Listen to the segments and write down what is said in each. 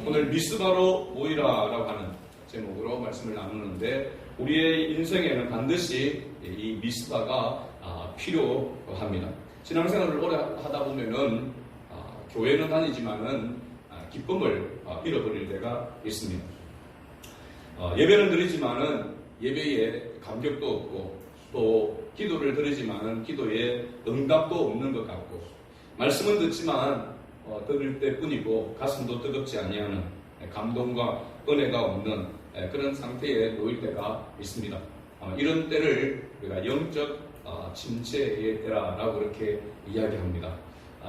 오늘 미스바로 모이라라고 하는 제목으로 말씀을 나누는데 우리의 인생에는 반드시 이 미스바가 필요합니다. 신앙생활을 오래 하다 보면은 교회는 다니지만은 기쁨을 잃어버릴 때가 있습니다. 예배는 드리지만은 예배에 감격도 없고 또 기도를 드리지만은 기도에 응답도 없는 것 같고 말씀은 듣지만 들을 때뿐이고 가슴도 뜨겁지 아니하는 감동과 은혜가 없는 그런 상태에 놓일 때가 있습니다. 이런 때를 우리가 영적 침체의 때라고 그렇게 이야기합니다.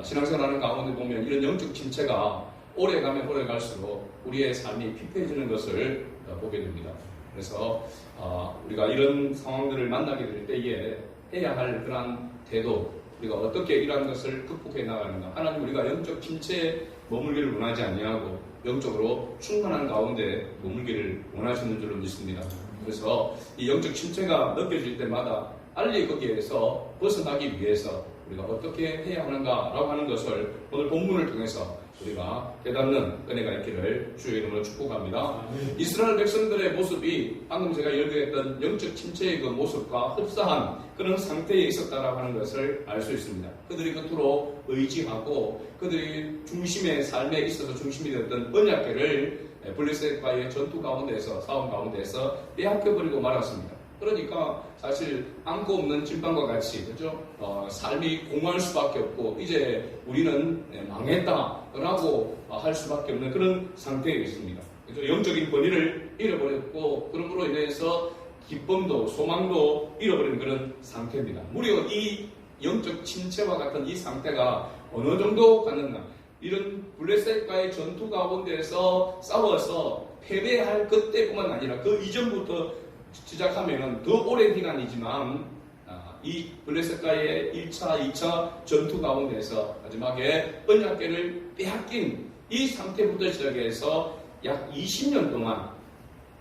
신앙생활하는 가운데 보면 이런 영적 침체가 오래 가면 오래 갈수록 우리의 삶이 피폐해지는 것을 보게 됩니다. 그래서 우리가 이런 상황들을 만나게 될 때에 해야 할 그러한 태도, 우리가 어떻게 이러한 것을 극복해 나가는가. 하나님 우리가 영적 침체에 머물기를 원하지 아니하고 영적으로 충만한 가운데 머물기를 원하시는 줄로 믿습니다. 그래서 이 영적 침체가 느껴질 때마다 빨리 거기에서 벗어나기 위해서 우리가 어떻게 해야 하는가라고 하는 것을 오늘 본문을 통해서 우리가 깨닫는 은혜가 있기를 주의 이름으로 축복합니다. 이스라엘 백성들의 모습이 방금 제가 열거했던 영적 침체의 그 모습과 흡사한 그런 상태에 있었다라고 하는 것을 알 수 있습니다. 그들이 겉으로 의지하고 그들이 중심의 삶에 있어서 중심이 되었던 언약궤를 블레셋과의 전투 가운데에서 싸움 가운데에서 빼앗겨버리고 말았습니다. 그러니까 사실 안고 없는 찐빵과 같이 그렇죠? 삶이 공허할 수밖에 없고 이제 우리는 망했다라고 할 수밖에 없는 그런 상태에 있습니다. 그렇죠? 영적인 권위를 잃어버렸고 그러므로 인해서 기쁨도 소망도 잃어버린 그런 상태입니다. 무려 이 영적 침체와 같은 이 상태가 어느 정도 갔는가? 이런 블레셋과의 전투 가운데에서 싸워서 패배할 그때뿐만 아니라 그 이전부터 시작하면 더 오랜 기간이지만 이 블레셋과의 1차, 2차 전투 가운데서 마지막에 언약궤를 빼앗긴 이 상태부터 시작해서 약 20년 동안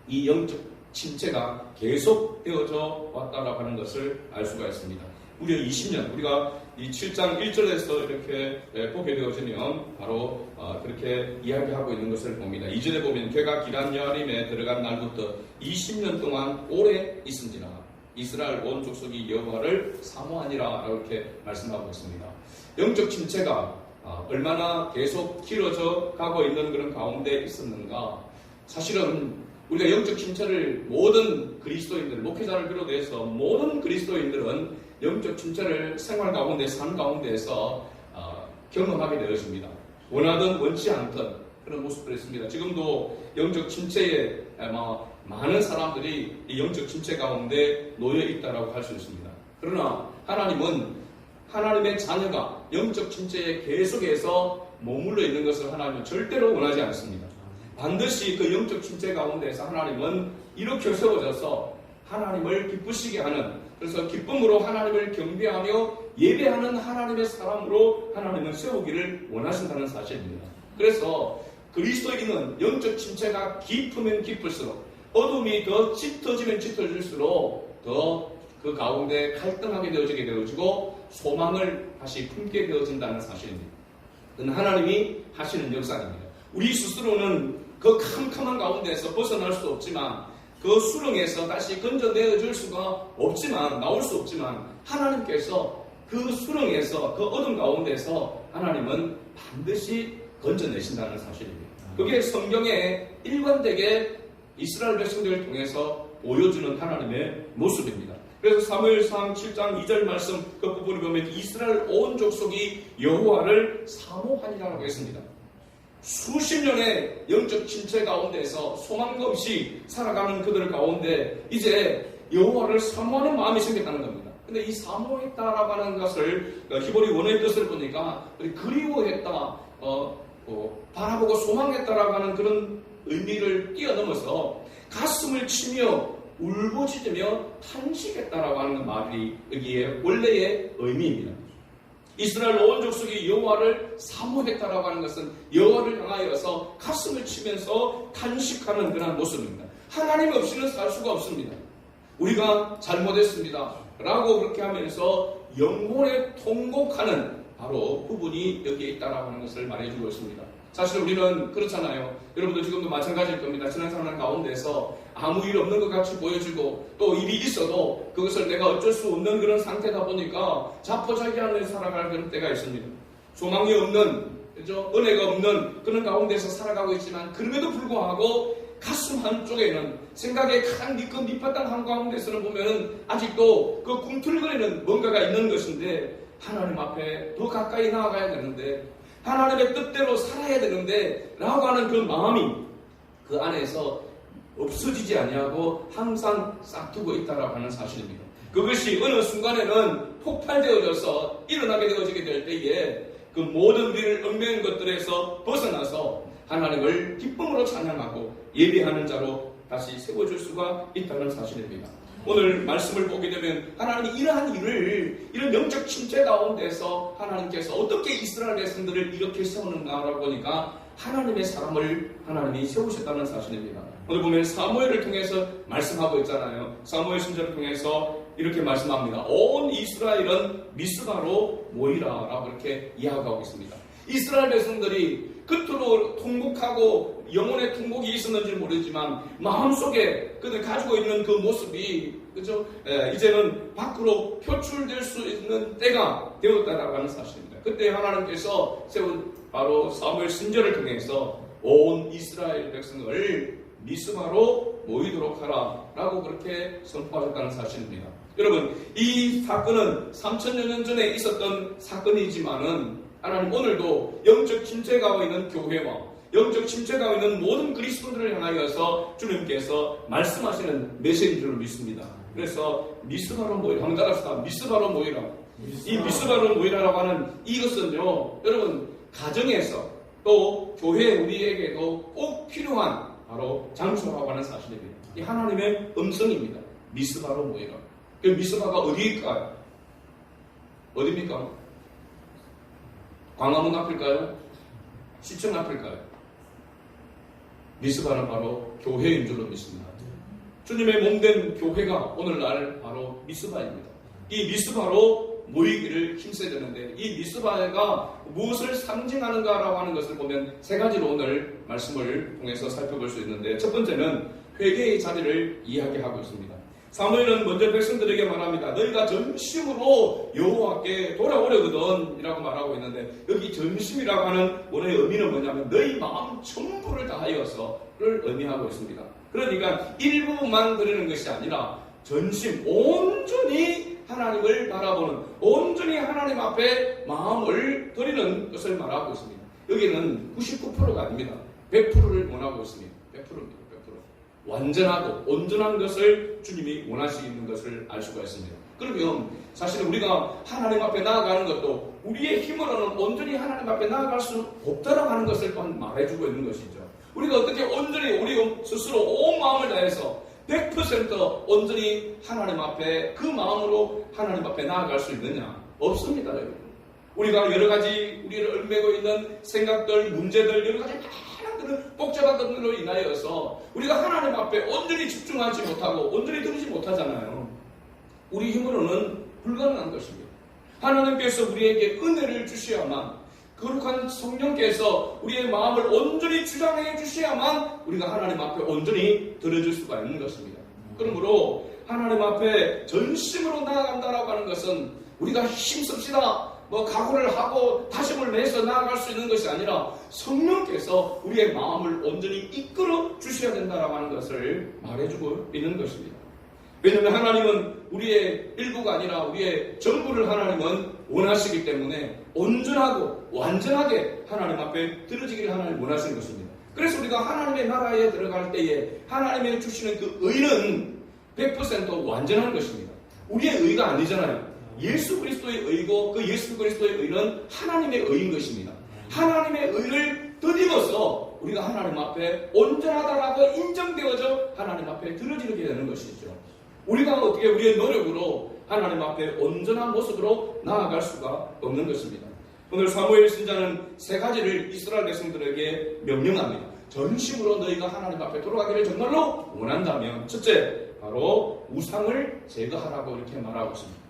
이 영적 침체가 계속되어져 왔다라고 하는 것을 알 수가 있습니다. 무려 20년, 우리가 이 7장 1절에서 이렇게 보게 되어지면 바로 그렇게 이야기하고 있는 것을 봅니다. 2절에 보면 걔가 기란 여아림에 들어간 날부터 20년 동안 오래 있은지라 이스라엘 온 족속이 여호와를 사모하니라 이렇게 말씀하고 있습니다. 영적 침체가 얼마나 계속 길어져 가고 있는 그런 가운데 있었는가. 사실은 우리가 영적 침체를 모든 그리스도인들, 목회자를 비롯해서 모든 그리스도인들은 영적 침체를 생활 가운데, 삶 가운데에서 경험하게 되었습니다. 원하든 원치 않든 그런 모습들이 있습니다. 지금도 영적 침체에 많은 사람들이 이 영적 침체 가운데 놓여 있다라고 할 수 있습니다. 그러나 하나님은 하나님의 자녀가 영적 침체에 계속해서 머물러 있는 것을 하나님은 절대로 원하지 않습니다. 반드시 그 영적 침체 가운데서 하나님은 이렇게 세워져서 하나님을 기쁘시게 하는, 그래서 기쁨으로 하나님을 경배하며 예배하는 하나님의 사람으로 하나님은 세우기를 원하신다는 사실입니다. 그래서 그리스도인은 영적 침체가 깊으면 깊을수록, 어둠이 더 짙어지면 짙어질수록 더 그 가운데 갈등하게 되어지고 소망을 다시 품게 되어진다는 사실입니다. 그건 하나님이 하시는 역사입니다. 우리 스스로는 그 캄캄한 가운데서 벗어날 수 없지만, 그 수렁에서 다시 건져내어줄 수가 없지만, 나올 수 없지만, 하나님께서 그 수렁에서, 그 어둠 가운데서 하나님은 반드시 건져내신다는 사실입니다. 그게 성경에 일관되게 이스라엘 백성들을 통해서 보여주는 하나님의 모습입니다. 그래서 사무엘상 7장 2절 말씀 그 부분을 보면 이스라엘 온 족속이 여호와를 사모하니라고 했습니다. 수십 년의 영적 침체 가운데서 소망도 없이 살아가는 그들 가운데 이제 여호와를 사모하는 마음이 생겼다는 겁니다. 근데 이 사모했다라고 하는 것을 히브리 원어의 뜻을 보니까 그리워했다, 바라보고 소망했다라고 하는 그런 의미를 뛰어넘어서 가슴을 치며 울부짖으며 탄식했다라고 하는 말이 여기에 원래의 의미입니다. 이스라엘 온 족속이 여호와를 사모했다라고 하는 것은 여호와를 향하여서 가슴을 치면서 탄식하는 그런 모습입니다. 하나님 없이는 살 수가 없습니다. 우리가 잘못했습니다 라고 그렇게 하면서 영혼에 통곡하는 바로 부분이 여기에 있다라고 하는 것을 말해주고 있습니다. 사실 우리는 그렇잖아요. 여러분도 지금도 마찬가지일 겁니다. 신앙생활 가운데서 아무 일 없는 것 같이 보여지고 또 일이 있어도 그것을 내가 어쩔 수 없는 그런 상태다 보니까 자포자기하며 살아갈 그런 때가 있습니다. 소망이 없는, 그죠? 은혜가 없는 그런 가운데서 살아가고 있지만 그럼에도 불구하고 가슴 한쪽에는 생각의 가장 밑바닥 한가운데서는 보면은 아직도 그 꿈틀거리는 뭔가가 있는 것인데 하나님 앞에 더 가까이 나아가야 되는데 하나님의 뜻대로 살아야 되는데 라고 하는 그 마음이 그 안에서 없어지지 아니하고 항상 싹두고 있다라고 하는 사실입니다. 그것이 어느 순간에는 폭발되어져서 일어나게 되어지게 될 때에 그 모든 우리를 얽매인 것들에서 벗어나서 하나님을 기쁨으로 찬양하고 예배하는 자로 다시 세워줄 수가 있다는 사실입니다. 오늘 말씀을 보게 되면 하나님이 이러한 일을, 이런 영적 침체 가운데서 하나님께서 어떻게 이스라엘 백성들을 이렇게 세우는가라고 보니까 하나님의 사람을 하나님이 세우셨다는 사실입니다. 오늘 보면 사무엘을 통해서 말씀하고 있잖아요. 사무엘 신전을 통해서 이렇게 말씀합니다. 온 이스라엘은 미스바로 모이라 라고 이렇게 이야기하고 있습니다. 이스라엘 백성들이 겉으로 통곡하고 영혼의 통곡이 있었는지 모르지만 마음속에 그들 가지고 있는 그 모습이, 그죠? 이제는 밖으로 표출될 수 있는 때가 되었다라고 하는 사실입니다. 그때 하나님께서 세운 바로 사무엘 신전을 통해서 온 이스라엘 백성을 미스바로 모이도록 하라 라고 그렇게 선포하셨다는 사실입니다. 여러분, 이 사건은 3000여 년 전에 있었던 사건이지만은 하나님 오늘도 영적 침체가 있는 교회와 영적 침체가 있는 모든 그리스도들을 향하여서 주님께서 말씀하시는 메시지인 줄 믿습니다. 그래서 미스바로 모이라, 한번 따라합시다. 미스바로 모이라. 이 미스바로 모이라라고 하는 이것은요, 여러분 가정에서 또 교회 우리에게도 꼭 필요한 바로 장소라고 하는 사실입니다. 이 하나님의 음성입니다. 미스바로 모이라. 그 미스바가 어디일까요? 어디입니까? 광화문 앞일까요? 시청 앞일까요? 미스바는 바로 교회인 줄로 믿습니다. 주님의 몸된 교회가 오늘날 바로 미스바입니다. 이 미스바로 모이기를 힘써야 되는데 이 미스바가 무엇을 상징하는가라고 하는 것을 보면 세 가지로 오늘 말씀을 통해서 살펴볼 수 있는데 첫 번째는 회개의 자리를 이야기하고 있습니다. 사무엘은 먼저 백성들에게 말합니다. 너희가 전심으로 여호와께 돌아오려거든 이라고 말하고 있는데 여기 전심이라고 하는 원어의 의미는 뭐냐면 너희 마음 전부를 다하여서를 의미하고 있습니다. 그러니까 일부만 드리는 것이 아니라 전심 온전히 하나님을 바라보는, 온전히 하나님 앞에 마음을 드리는 것을 말하고 있습니다. 여기는 99%가 아닙니다. 100%를 원하고 있습니다. 100%입니다. 완전하고 온전한 것을 주님이 원하시는 것을 알 수가 있습니다. 그러면 사실 우리가 하나님 앞에 나아가는 것도 우리의 힘으로는 온전히 하나님 앞에 나아갈 수 없다라고 하는 것을 또한 말해주고 있는 것이죠. 우리가 어떻게 온전히 우리 스스로 온 마음을 다해서 100% 온전히 하나님 앞에 그 마음으로 하나님 앞에 나아갈 수 있느냐? 없습니다. 여러분. 우리가 여러 가지 우리를 얽매고 있는 생각들, 문제들, 여러 가지 복잡한 것들로 인하여서 우리가 하나님 앞에 온전히 집중하지 못하고 온전히 드리지 못하잖아요. 우리 힘으로는 불가능한 것입니다. 하나님께서 우리에게 은혜를 주셔야만, 거룩한 성령께서 우리의 마음을 온전히 주장해 주셔야만 우리가 하나님 앞에 온전히 드려줄 수가 있는 것입니다. 그러므로 하나님 앞에 전심으로 나아간다라고 하는 것은 우리가 힘씁시다, 각오를 하고 다짐을 내서 나아갈 수 있는 것이 아니라 성령께서 우리의 마음을 온전히 이끌어 주셔야 된다라고 하는 것을 말해주고 있는 것입니다. 왜냐하면 하나님은 우리의 일부가 아니라 우리의 전부를 하나님은 원하시기 때문에 온전하고 완전하게 하나님 앞에 드려지기를 하나님 원하시는 것입니다. 그래서 우리가 하나님의 나라에 들어갈 때에 하나님이 주시는 그 의는 100% 완전한 것입니다. 우리의 의가 아니잖아요. 예수 그리스도의 의고 그 예수 그리스도의 의는 하나님의 의인 것입니다. 하나님의 의를 드림으로써 우리가 하나님 앞에 온전하다라고 인정되어져 하나님 앞에 드려지게 되는 것이죠. 우리가 어떻게 우리의 노력으로 하나님 앞에 온전한 모습으로 나아갈 수가 없는 것입니다. 오늘 사무엘 신자는 세 가지를 이스라엘 백성들에게 명령합니다. 전심으로 너희가 하나님 앞에 돌아가기를 정말로 원한다면 첫째, 바로 우상을 제거하라고 이렇게 말하고 있습니다.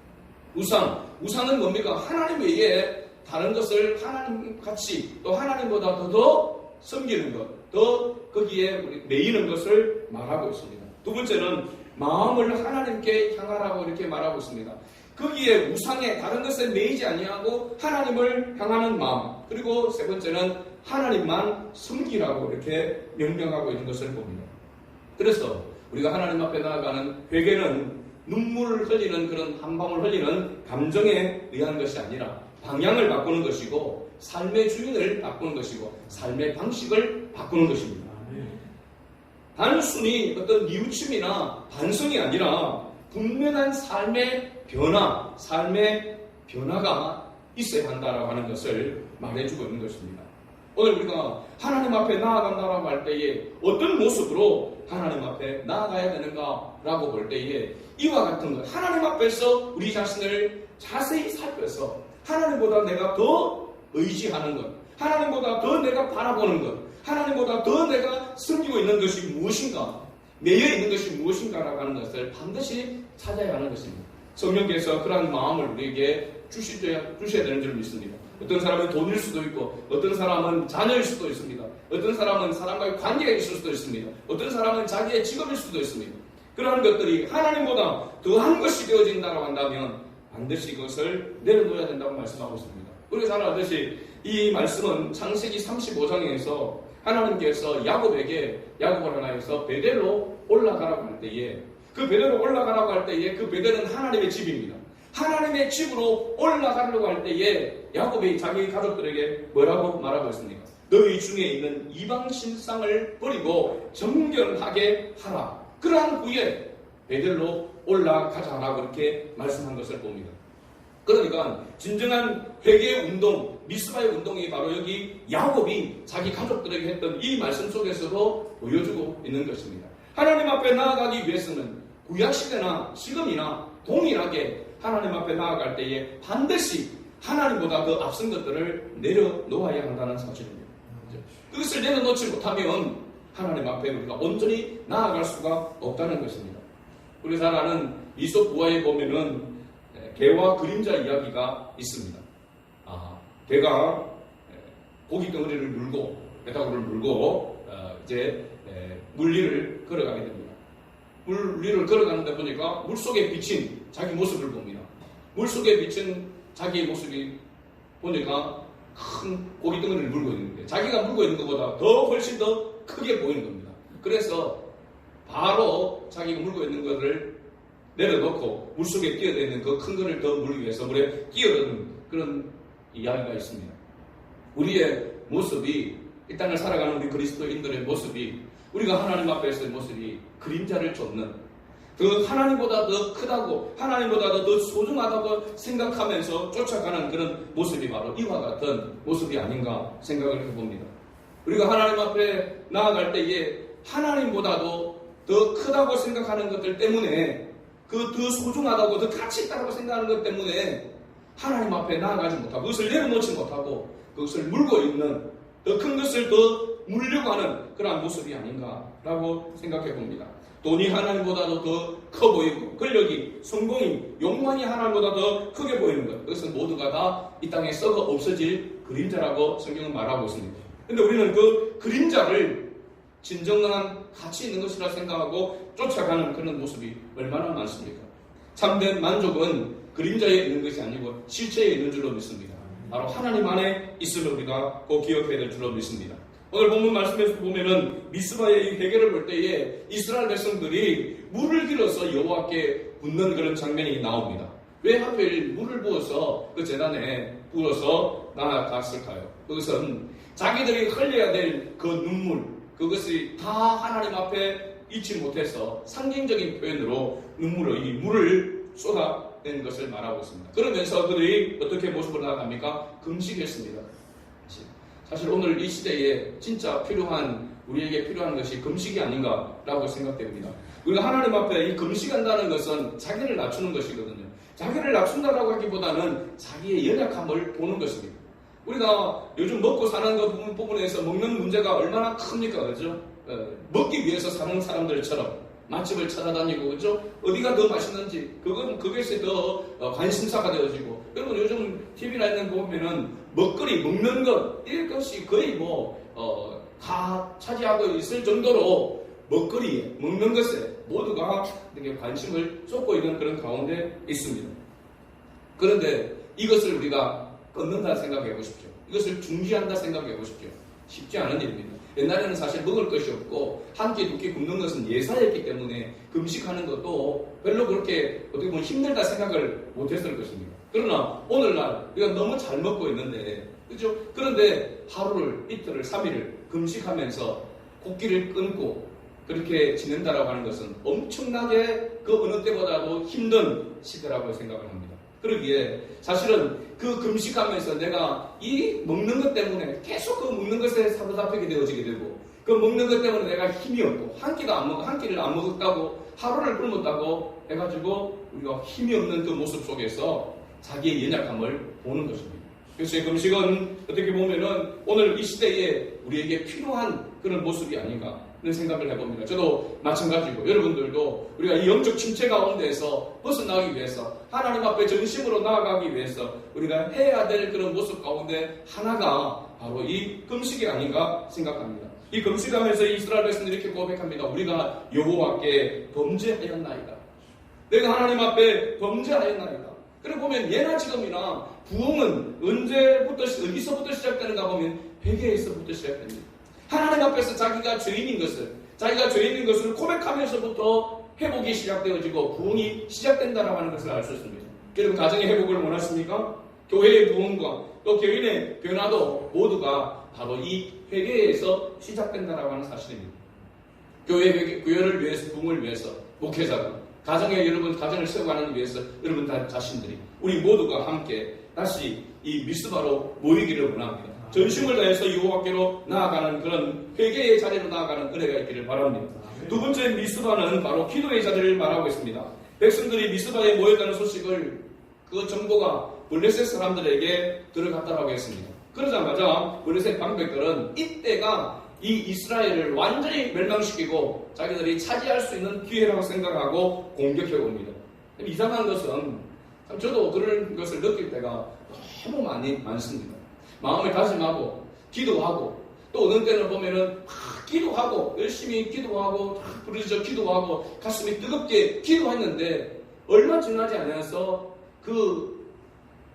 우상은 뭡니까? 하나님 외에 다른 것을 하나님 같이 또 하나님보다 더 섬기는 것, 더 거기에 매이는 것을 말하고 있습니다. 두 번째는 마음을 하나님께 향하라고 이렇게 말하고 있습니다. 거기에 우상에 다른 것에 매이지 아니하고 하나님을 향하는 마음. 그리고 세 번째는 하나님만 섬기라고 이렇게 명령하고 있는 것을 봅니다. 그래서 우리가 하나님 앞에 나아가는 회개는 눈물을 흘리는 그런 한 방울 흘리는 감정에 의한 것이 아니라 방향을 바꾸는 것이고 삶의 주인을 바꾸는 것이고 삶의 방식을 바꾸는 것입니다. 단순히 어떤 뉘우침이나 반성이 아니라 분명한 삶의 변화, 삶의 변화가 있어야 한다라고 하는 것을 말해주고 있는 것입니다. 오늘 우리가 하나님 앞에 나아간다라고 할 때에 어떤 모습으로 하나님 앞에 나아가야 되는가라고 볼 때에 이와 같은 것, 하나님 앞에서 우리 자신을 자세히 살펴서 하나님보다 내가 더 의지하는 것, 하나님보다 더 내가 바라보는 것, 하나님보다 더 내가 섬기고 있는 것이 무엇인가, 매여 있는 것이 무엇인가라고 하는 것을 반드시 찾아야 하는 것입니다. 성령께서 그러한 마음을 우리에게 주셔야 되는 줄 믿습니다. 어떤 사람은 돈일 수도 있고, 어떤 사람은 자녀일 수도 있습니다. 어떤 사람은 사람과의 관계가 있을 수도 있습니다. 어떤 사람은 자기의 직업일 수도 있습니다. 그러한 것들이 하나님보다 더한 것이 되어진다고 한다면 반드시 그것을 내려놓아야 된다고 말씀하고 있습니다. 우리가 잘 알듯이 이 말씀은 창세기 35장에서 하나님께서 야곱을 하나해서 베델로 올라가라고 할 때에 그 베델로 올라가라고 할 때에 그 베델은 하나님의 집입니다. 하나님의 집으로 올라가려고 할 때에 야곱이 자기 가족들에게 뭐라고 말하고 있습니까? 너희 중에 있는 이방 신상을 버리고 정결하게 하라. 그러한 후에 베델로 올라가자라고 이렇게 말씀한 것을 봅니다. 그러니까 진정한 회개의 운동, 미스바의 운동이 바로 여기 야곱이 자기 가족들에게 했던 이 말씀 속에서도 보여주고 있는 것입니다. 하나님 앞에 나아가기 위해서는 구약시대나 지금이나 동일하게 하나님 앞에 나아갈 때에 반드시 하나님보다 더 앞선 것들을 내려놓아야 한다는 사실입니다. 그것을 내려놓지 못하면 하나님 앞에 우리가 온전히 나아갈 수가 없다는 것입니다. 우리 잘 아는 이솝 부화에 보면은 개와 그림자 이야기가 있습니다. 개가 고기 덩어리를 물고 배다구를 물고 이제 물 위를 걸어가게 됩니다. 물 위를 걸어가는데 보니까 물속에 비친 자기 모습을 봅니다. 물속에 비친 자기의 모습이 보니까 큰 고기 덩어리를 물고 있는데 자기가 물고 있는 것보다 훨씬 더 크게 보이는 겁니다. 그래서 바로 자기가 물고 있는 것을 내려놓고 물속에 뛰어다니는 그 큰 것을 더 물기 위해서 물에 끼어드는 그런 이야기가 있습니다. 우리의 모습이, 이 땅을 살아가는 우리 그리스도인들의 모습이, 우리가 하나님 앞에서의 모습이 그림자를 쫓는, 그 하나님보다 더 크다고, 하나님보다 더 소중하다고 생각하면서 쫓아가는 그런 모습이 바로 이와 같은 모습이 아닌가 생각을 해봅니다. 우리가 하나님 앞에 나아갈 때에 하나님보다도 더 크다고 생각하는 것들 때문에, 그 더 소중하다고, 더 가치 있다고 생각하는 것 때문에 하나님 앞에 나아가지 못하고, 그것을 내려놓지 못하고 그것을 물고 있는, 더 큰 것을 더 물려고 하는 그러한 모습이 아닌가라고 생각해 봅니다. 돈이 하나님보다도 더 커 보이고, 권력이, 성공이, 욕망이 하나님보다 더 크게 보이는 것, 그것은 모두가 다 이 땅에 썩어 없어질 그림자라고 성경은 말하고 있습니다. 그런데 우리는 그 그림자를 진정한 가치 있는 것이라 생각하고 쫓아가는 그런 모습이 얼마나 많습니까? 참된 만족은 그림자에 있는 것이 아니고 실체에 있는 줄로 믿습니다. 바로 하나님 안에 있음을 우리가 꼭 기억해야 될 줄로 믿습니다. 오늘 본문 말씀에서 보면은 미스바의 이 회개를 볼 때에 이스라엘 백성들이 물을 길어서 여호와께 붓는 그런 장면이 나옵니다. 왜 하필 물을 부어서 그 제단에 부어서 나아갔을까요? 그것은 자기들이 흘려야 될 그 눈물, 그것이 다 하나님 앞에 잊지 못해서 상징적인 표현으로 이 물을 쏟아낸 것을 말하고 있습니다. 그러면서 그들이 어떻게 모습으로 나아갑니까? 금식했습니다. 사실 오늘 이 시대에 진짜 우리에게 필요한 것이 금식이 아닌가라고 생각됩니다. 우리가 하나님 앞에 이 금식한다는 것은 자기를 낮추는 것이거든요. 자기를 낮춘다라고 하기보다는 자기의 연약함을 보는 것입니다. 우리가 요즘 먹고 사는 것 부분에서 먹는 문제가 얼마나 큽니까? 그죠? 먹기 위해서 사는 사람들처럼 맛집을 찾아다니고, 그죠? 어디가 더 맛있는지, 그것이 더 관심사가 되어지고, 그리고 요즘 TV나 이런 거 보면은 먹거리, 먹는 것, 이것이 거의 다 차지하고 있을 정도로 먹거리에, 먹는 것에 모두가 이렇게 관심을 쏟고 있는 그런 가운데 있습니다. 그런데 이것을 우리가 끊는다 생각해 보십시오. 이것을 중지한다 생각해 보십시오. 쉽지 않은 일입니다. 옛날에는 사실 먹을 것이 없고 한 끼, 두 끼 굶는 것은 예사였기 때문에 금식하는 것도 별로 그렇게 어떻게 보면 힘들다 생각을 못했을 것입니다. 그러나 오늘날 우리가 너무 잘 먹고 있는데, 그죠? 그런데 하루를, 이틀을, 3일을 금식하면서 곡기를 끊고 그렇게 지낸다라고 하는 것은 엄청나게 그 어느 때보다도 힘든 시대라고 생각을 합니다. 그러기에 사실은 그 금식하면서 내가 이 먹는 것 때문에 계속 그 먹는 것에 사로잡히게 되어지게 되고, 그 먹는 것 때문에 내가 힘이 없고 한 끼를 안 먹었다고, 하루를 굶었다고 해가지고 우리가 힘이 없는 그 모습 속에서 자기의 연약함을 보는 것입니다. 그래서 이 금식은 어떻게 보면은 오늘 이 시대에 우리에게 필요한 그런 모습이 아닌가 그런 생각을 해봅니다. 저도 마찬가지고 여러분들도 우리가 이 영적 침체 가운데에서 벗어나기 위해서, 하나님 앞에 전심으로 나아가기 위해서 우리가 해야 될 그런 모습 가운데 하나가 바로 이 금식이 아닌가 생각합니다. 이 금식하면서 이스라엘 백성들이 이렇게 고백합니다. 우리가 여호와께 범죄하였나이다. 내가 하나님 앞에 범죄하였나이다. 그래 보면 예나 지금이나 부흥은 어디서부터 시작되는가 보면 회개에서부터 시작됩니다. 하나님 앞에서 자기가 죄인인 것을 고백하면서부터 회복이 시작되어지고 부흥이 시작된다라고 하는 것을 알 수 있습니다. 여러분, 가정의 회복을 원하십니까? 교회의 부흥과 또 교인의 변화도 모두가 바로 이 회개에서 시작된다라고 하는 사실입니다. 교회를 위해서, 부흥을 위해서 목회자가 여러분 가정을 세워가는 위해서 여러분 다 자신들이 우리 모두가 함께 다시 이 미스바로 모이기를 원합니다. 전심을 다해서 여호와께로 나아가는 그런 회개의 자리로 나아가는 은혜가 있기를 바랍니다. 두 번째 미스바는 바로 기도의 자리를 말하고 있습니다. 백성들이 미스바에 모였다는 소식을 그 정보가 블레셋 사람들에게 들어갔다라고 했습니다. 그러자마자 블레셋 방백들은 이때가 이 이스라엘을 완전히 멸망시키고 자기들이 차지할 수 있는 기회라고 생각하고 공격해 옵니다. 이상한 것은 저도 그런 것을 느낄 때가 너무 많습니다. 마음을 다짐하고 기도하고 또 어느 때는 보면은 기도하고 열심히 기도하고 부르짖어 기도하고 가슴이 뜨겁게 기도했는데 얼마 지나지 않아서 그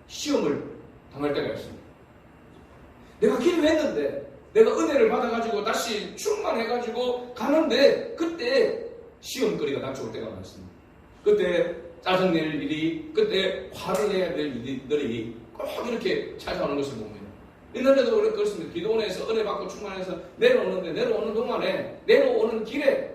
시험을 당할 때가 있습니다. 내가 기도했는데 내가 은혜를 받아가지고 다시 충만해가지고 가는데 그때 시험거리가 닥쳐올 때가 많습니다. 그때 짜증낼 일이, 그때 화를 내야 될 일들이 꼭 이렇게 찾아오는 것을 봅니다. 옛날에도 그렇습니다. 기도원에서 은혜 받고 충만해서 내려오는 동안에 내려오는 길에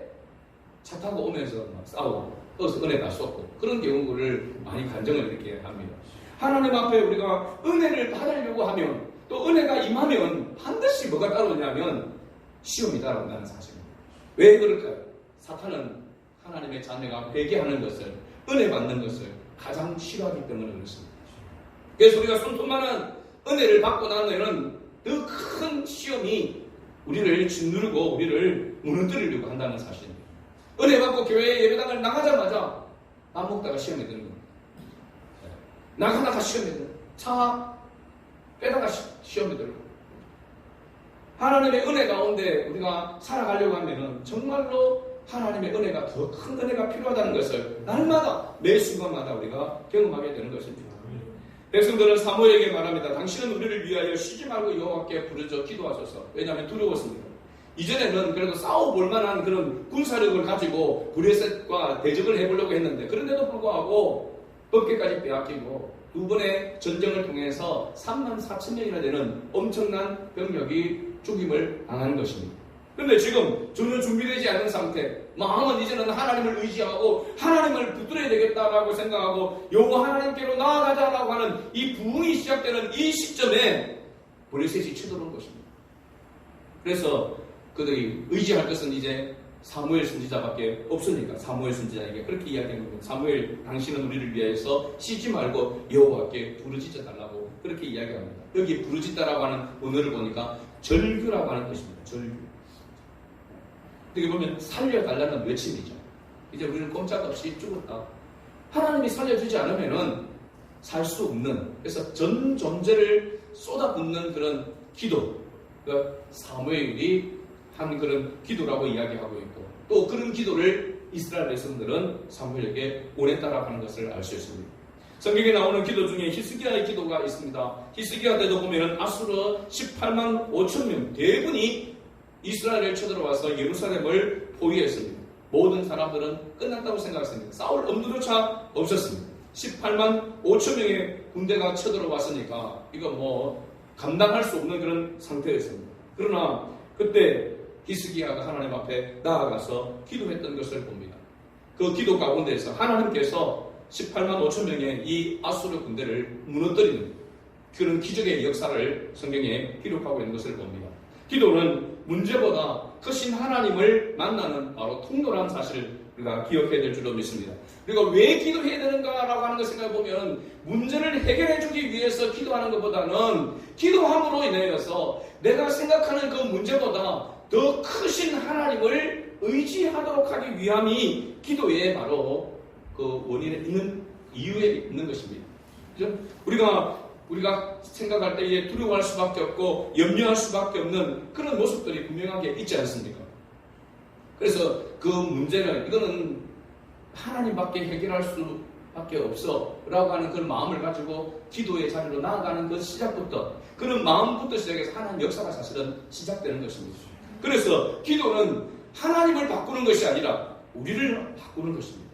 차 타고 오면서 막 싸우고 거기서 은혜 다 쏟고 그런 경우를 많이 간증을 이렇게 합니다. 하나님 앞에 우리가 은혜를 받으려고 하면 또 은혜가 임하면 반드시 뭐가 따라오냐면 시험이 따라온다는 사실입니다. 왜 그럴까요? 사탄은 하나님의 자녀가 회개하는 것을, 은혜 받는 것을 가장 싫어하기 때문에 그렇습니다. 그래서 우리가 손톱만한 은혜를 받고 나면은 더 큰 시험이 우리를 짓누르고 우리를 무너뜨리려고 한다는 사실입니다. 은혜 받고 교회 예배당을 나가자마자 밥 먹다가 시험에 드는 겁니다. 나가다가 시험에 드는 겁니다. 차 빼다가 시험에 들고 하나님의 은혜 가운데 우리가 살아가려고 하면은 정말로 하나님의 은혜가 더 큰 은혜가 필요하다는 것을 날마다 매 순간마다 우리가 경험하게 되는 것입니다. 백성들은 사무엘에게 말합니다. 당신은 우리를 위하여 쉬지 말고 여호와께 부르짖어 기도하소서. 왜냐하면 두려웠습니다. 이전에는 그래도 싸워볼 만한 그런 군사력을 가지고 블레셋과 대적을 해보려고 했는데 그런데도 불구하고 법궤까지 빼앗기고 두 번의 전쟁을 통해서 34,000명이나 되는 엄청난 병력이 죽임을 당한 것입니다. 그런데 지금 전혀 준비되지 않은 상태, 마음은 이제는 하나님을 의지하고 하나님을 붙들어야 되겠다라고 생각하고 여호와 하나님께로 나아가자라고 하는 이 부흥이 시작되는 이 시점에 블레셋이 쳐들어온 것입니다. 그래서 그들이 의지할 것은 이제 사무엘 선지자밖에 없으니까 사무엘 선지자에게 그렇게 이야기하는 겁니다. 사무엘, 당신은 우리를 위해서 쉬지 말고 여호와께 부르짖어 달라고 그렇게 이야기합니다. 여기 부르짖다라고 하는 언어를 보니까 절규라고 하는 것입니다. 절규. 어떻게 보면 살려달라는 외침이죠. 이제 우리는 꼼짝없이 죽었다. 하나님이 살려주지 않으면은 살 수 없는, 그래서 전 존재를 쏟아붓는 그런 기도. 그러니까 사무엘이 한 그런 기도라고 이야기하고 있고, 또 그런 기도를 이스라엘 백성들은 사무엘에게 원했다라고 하는 것을 알 수 있습니다. 성경에 나오는 기도 중에 히스기야의 기도가 있습니다. 히스기야 때도 보면 아수르 18만 5천 명 대부분이 이스라엘을 쳐들어와서 예루살렘을 포위했습니다. 모든 사람들은 끝났다고 생각했습니다. 싸울 엄두조차 없었습니다. 18만 5천 명의 군대가 쳐들어왔으니까 이거 뭐 감당할 수 없는 그런 상태였습니다. 그러나 그때 히스기야가 하나님 앞에 나아가서 기도했던 것을 봅니다. 그 기도 가운데서 하나님께서 18만 5천 명의 이 아수르 군대를 무너뜨리는 그런 기적의 역사를 성경에 기록하고 있는 것을 봅니다. 기도는 문제보다 크신 하나님을 만나는 바로 통로라는 사실을 우리가 기억해야 될 줄로 믿습니다. 그리고 왜 기도해야 되는가라고 하는 것을 생각해보면 문제를 해결해 주기 위해서 기도하는 것보다는 기도함으로 인하여서 내가 생각하는 그 문제보다 더 크신 하나님을 의지하도록 하기 위함이 기도에 바로 그 원인에 있는 이유에 있는 것입니다. 그죠? 우리가 생각할 때에 두려워할 수밖에 없고 염려할 수밖에 없는 그런 모습들이 분명하게 있지 않습니까? 그래서 그 문제는 이거는 하나님밖에 해결할 수밖에 없어 라고 하는 그런 마음을 가지고 기도의 자리로 나아가는 그 시작부터, 그런 마음부터 시작해서 하나님 역사가 사실은 시작되는 것입니다. 그래서 기도는 하나님을 바꾸는 것이 아니라 우리를 바꾸는 것입니다.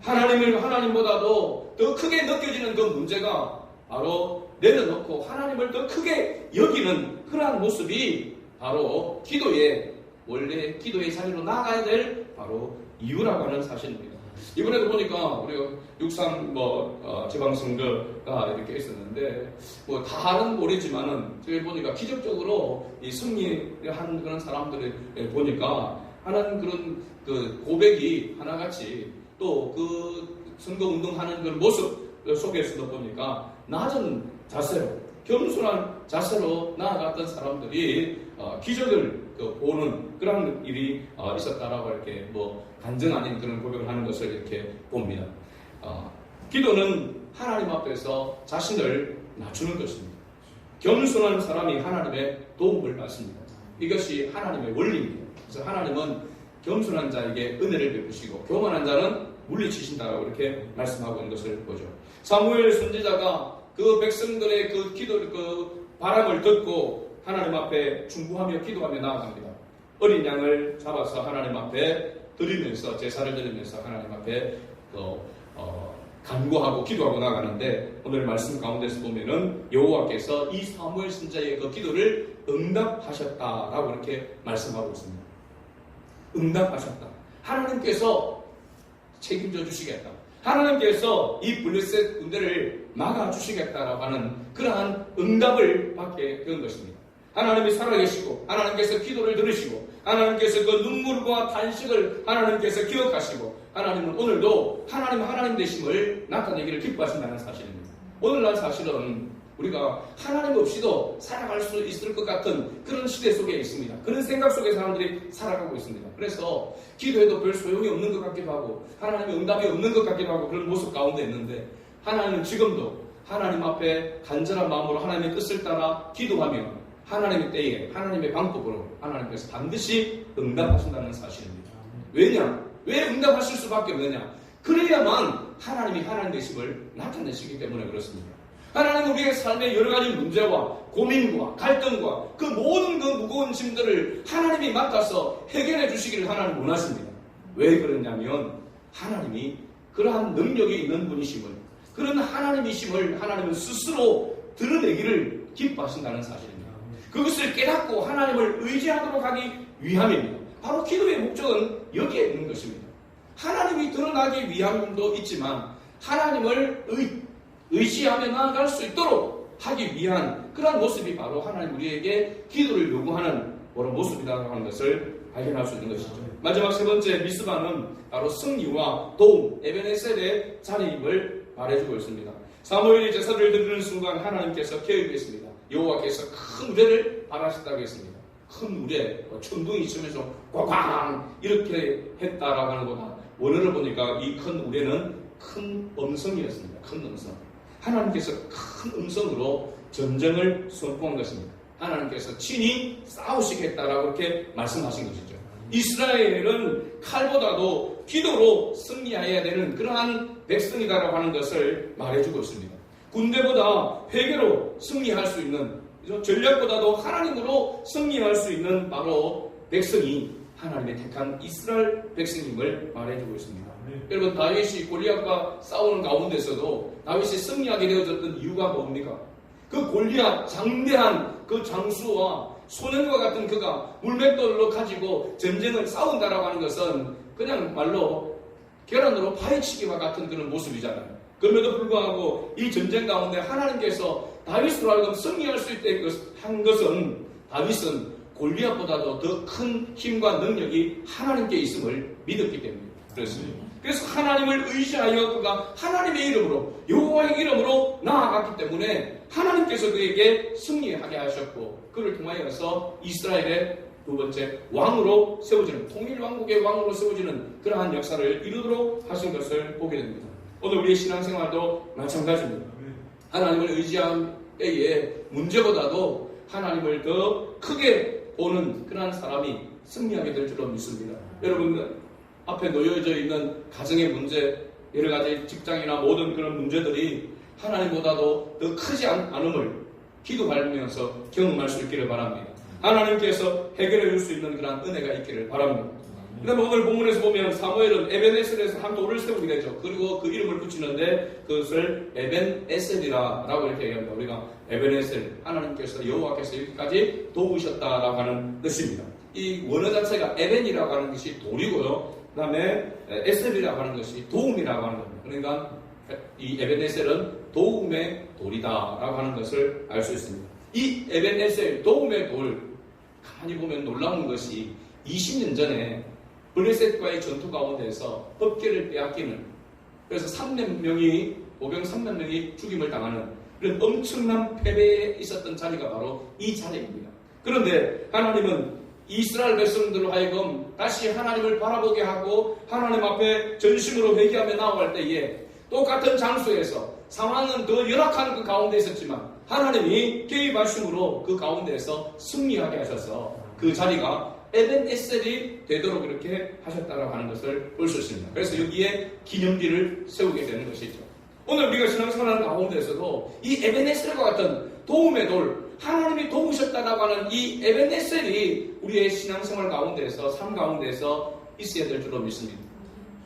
하나님보다도 더 크게 느껴지는 그 문제가 바로 내려놓고 하나님을 더 크게 여기는 그러한 모습이 바로 원래 기도의 자리로 나가야 될 바로 이유라고 하는 사실입니다. 이번에도 보니까 우리가 육상 지방선거가 이렇게 있었는데 다는 모르지만은 저희 보니까 기적적으로 이 승리를 하는 그런 사람들을 보니까 하는 그런 그 고백이 하나같이 또 그 선거 운동하는 그런 모습 속에서도 보니까 낮은 자세로, 겸손한 자세로 나아갔던 사람들이 기적을 보는 그런 일이 있었다라고 이렇게 간증 아닌 그런 고백을 하는 것을 이렇게 봅니다. 기도는 하나님 앞에서 자신을 낮추는 것입니다. 겸손한 사람이 하나님의 도움을 받습니다. 이것이 하나님의 원리입니다. 그래서 하나님은 겸손한 자에게 은혜를 베푸시고 교만한 자는 물리치신다라고 이렇게 말씀하고 있는 것을 보죠. 사무엘 선지자가 그 백성들의 그 그 바람을 듣고 하나님 앞에 중보하며 기도하며 나아갑니다. 어린 양을 잡아서 하나님 앞에 드리면서 제사를 드리면서 하나님 앞에 간구하고 기도하고 나가는데, 오늘 말씀 가운데서 보면은 여호와께서 이 사무엘 선지자의 그 기도를 응답하셨다라고 이렇게 말씀하고 있습니다. 응답하셨다. 하나님께서 책임져 주시겠다. 하나님께서 이 블레셋 군대를 막아주시겠다라고 하는 그러한 응답을 받게 된 것입니다. 하나님이 살아계시고 하나님께서 기도를 들으시고 하나님께서 그 눈물과 탄식을 하나님께서 기억하시고 하나님은 오늘도 하나님 되심을 나타내기를 기뻐하신다는 사실입니다. 오늘날 사실은 우리가 하나님 없이도 살아갈 수 있을 것 같은 그런 시대 속에 있습니다. 그런 생각 속에 사람들이 살아가고 있습니다. 그래서 기도해도 별 소용이 없는 것 같기도 하고 하나님의 응답이 없는 것 같기도 하고 그런 모습 가운데 있는데, 하나님은 지금도 하나님 앞에 간절한 마음으로 하나님의 뜻을 따라 기도하며 하나님의 때에 하나님의 방법으로 하나님께서 반드시 응답하신다는 사실입니다. 왜 응답하실 수밖에 없느냐? 그래야만 하나님이 하나님 되심을 나타내시기 때문에 그렇습니다. 하나님은 우리의 삶의 여러 가지 문제와 고민과 갈등과 그 모든 그 무거운 짐들을 하나님이 맡아서 해결해 주시기를 하나님 원하십니다. 왜 그러냐면 하나님이 그러한 능력이 있는 분이심을, 그런 하나님이심을 하나님은 스스로 드러내기를 기뻐하신다는 사실입니다. 그것을 깨닫고 하나님을 의지하도록 하기 위함입니다. 바로 기도의 목적은 여기에 있는 것입니다. 하나님이 드러나기 위함도 있지만 하나님을 의지하며 나아갈 수 있도록 하기 위한 그러한 모습이 바로 하나님 우리에게 기도를 요구하는 그런 모습이라고 하는 것을 발견할 수 있는 것이죠. 마지막 세 번째 미스바는 바로 승리와 도움, 에베네셀의 자리임을 말해주고 있습니다. 사무엘이 제사를 드리는 순간 하나님께서 개입했습니다. 여호와께서 큰 우레를 발하셨다고 했습니다. 큰 우레, 천둥이 있으면서 꽝꽝 이렇게 했다라고 하는 것보다 원어를 보니까 이 큰 우레는 큰 음성이었습니다. 큰 음성. 하나님께서 큰 음성으로 전쟁을 선포한 것입니다. 하나님께서 친히 싸우시겠다라고 그렇게 말씀하신 것이죠. 이스라엘은 칼보다도 기도로 승리해야 되는 그러한 백성이다라고 하는 것을 말해주고 있습니다. 군대보다 회개로 승리할 수 있는, 전략보다도 하나님으로 승리할 수 있는 바로 백성이 하나님의 택한 이스라엘 백성임을 말해주고 있습니다. 여러분, 다윗이 골리앗과 싸우는 가운데서도 다윗이 승리하게 되어졌던 이유가 뭡니까? 그 골리앗 장대한 그 장수와 소년과 같은 그가 물맷돌로 가지고 전쟁을 싸운다라고 하는 것은 그냥 말로 계란으로 파헤치기와 같은 그런 모습이잖아요. 그럼에도 불구하고 이 전쟁 가운데 하나님께서 다윗으로 하여금 승리할 수 있게 한 것은, 다윗은 골리앗보다도 더 큰 힘과 능력이 하나님께 있음을 믿었기 때문입니다. 그래서 하나님을 의지하여 그가 하나님의 이름으로, 여호와의 이름으로 나아갔기 때문에 하나님께서 그에게 승리하게 하셨고, 그를 통하여서 이스라엘의 두 번째 왕으로 세워지는, 통일왕국의 왕으로 세워지는 그러한 역사를 이루도록 하신 것을 보게 됩니다. 오늘 우리의 신앙생활도 마찬가지입니다. 하나님을 의지한 때에 문제보다도 하나님을 더 크게 보는 그러한 사람이 승리하게 될 줄로 믿습니다. 여러분, 앞에 놓여져 있는 가정의 문제, 여러 가지 직장이나 모든 그런 문제들이 하나님보다도 더 크지 않음을 기도하면서 경험할 수 있기를 바랍니다. 하나님께서 해결해 줄 수 있는 그런 은혜가 있기를 바랍니다. 그 다음에 오늘 본문에서 보면 사무엘은 에벤에셀에서 한 돌을 세우게 되죠. 그리고 그 이름을 붙이는데 그것을 에벤에셀이라고 이렇게 얘기합니다. 우리가 에벤에셀, 하나님께서 여호와께서 이렇게까지 도우셨다라고 하는 뜻입니다. 이 원어 자체가 에벤이라고 하는 것이 돌이고요. 그 다음에 에셀이라고 하는 것이 도움이라고 하는 겁니다. 그러니까 이 에벤에셀은 도움의 돌이다라고 하는 것을 알 수 있습니다. 이 에벤에셀, 도움의 돌, 가만히 보면 놀라운 것이 20년 전에 블레셋과의 전투 가운데서 법궤를 빼앗기는, 그래서 3만 명이, 보병 3만 명이 죽임을 당하는 그런 엄청난 패배에 있었던 자리가 바로 이 자리입니다. 그런데 하나님은 이스라엘 백성들로 하여금 다시 하나님을 바라보게 하고 하나님 앞에 전심으로 회개하며 나아갈 때에 똑같은 장소에서 상황은 더 열악한 그 가운데 있었지만 하나님이 개입하심으로 그 가운데에서 승리하게 하셔서 그 자리가 에벤에셀이 되도록 이렇게 하셨다고 하는 것을 볼 수 있습니다. 그래서 여기에 기념비를 세우게 되는 것이죠. 오늘 우리가 신앙생활하는 가운데에서도 이 에벤에셀과 같은 도움의 돌, 하나님이 도우셨다라고 하는 이 에벤에셀이 우리의 신앙생활 가운데에서, 삶 가운데에서 있어야 될 줄로 믿습니다.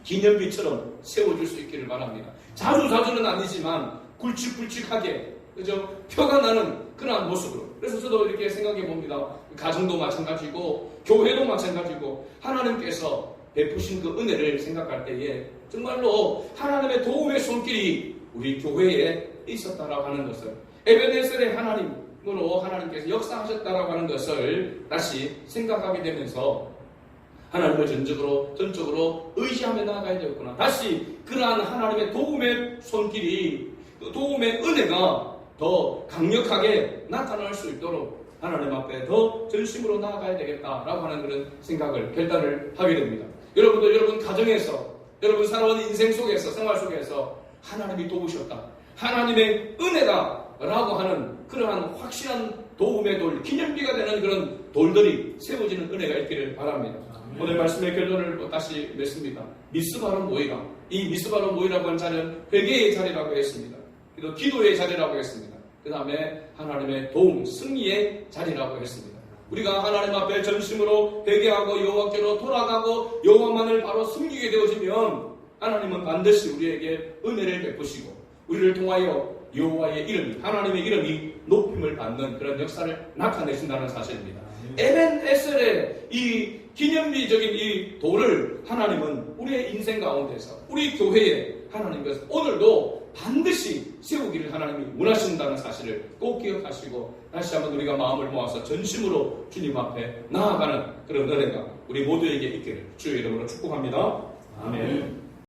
기념비처럼 세워줄 수 있기를 바랍니다. 자주자주는 아니지만 굵직굵직하게, 그죠? 표가 나는 그러한 모습으로. 그래서 저도 이렇게 생각해 봅니다. 가정도 마찬가지고 교회도 마찬가지고 하나님께서 베푸신 그 은혜를 생각할 때에 정말로 하나님의 도움의 손길이 우리 교회에 있었다라고 하는 것을, 에벤에셀의 하나님으로 하나님께서 역사하셨다라고 하는 것을 다시 생각하게 되면서 하나님을 전적으로 의지하며 나아가야 되겠구나. 다시 그러한 하나님의 도움의 손길이, 도움의 은혜가 더 강력하게 나타날 수 있도록 하나님 앞에 더 전심으로 나아가야 되겠다라고 하는 그런 생각을, 결단을 하게 됩니다. 여러분도 여러분 가정에서, 여러분 살아온 인생 속에서, 생활 속에서 하나님이 도우셨다, 하나님의 은혜다라고 하는 그러한 확실한 도움의 돌, 기념비가 되는 그런 돌들이 세워지는 은혜가 있기를 바랍니다. 오늘 말씀의 결론을 다시 맺습니다. 미스바로 모이라. 이 미스바로 모이라고 하는 자리는 회개의 자리라고 했습니다. 그리고 기도의 자리라고 했습니다. 그 다음에 하나님의 도움, 승리의 자리라고 했습니다. 우리가 하나님 앞에 전심으로 회개하고 여호와께로 돌아가고 여호와만을 바로 숨기게 되어지면 하나님은 반드시 우리에게 은혜를 베푸시고 우리를 통하여 여호와의 이름이, 하나님의 이름이 높임을 받는 그런 역사를 나타내신다는 사실입니다. 에벤에셀의 이 기념비적인 이 돌을 하나님은 우리의 인생 가운데서, 우리 교회에 하나님께서 오늘도 반드시 세우기를 하나님이 원하신다는 사실을 꼭 기억하시고 다시 한번 우리가 마음을 모아서 전심으로 주님 앞에 나아가는 그런 은혜가 우리 모두에게 있기를 주의 이름으로 축복합니다. 아멘.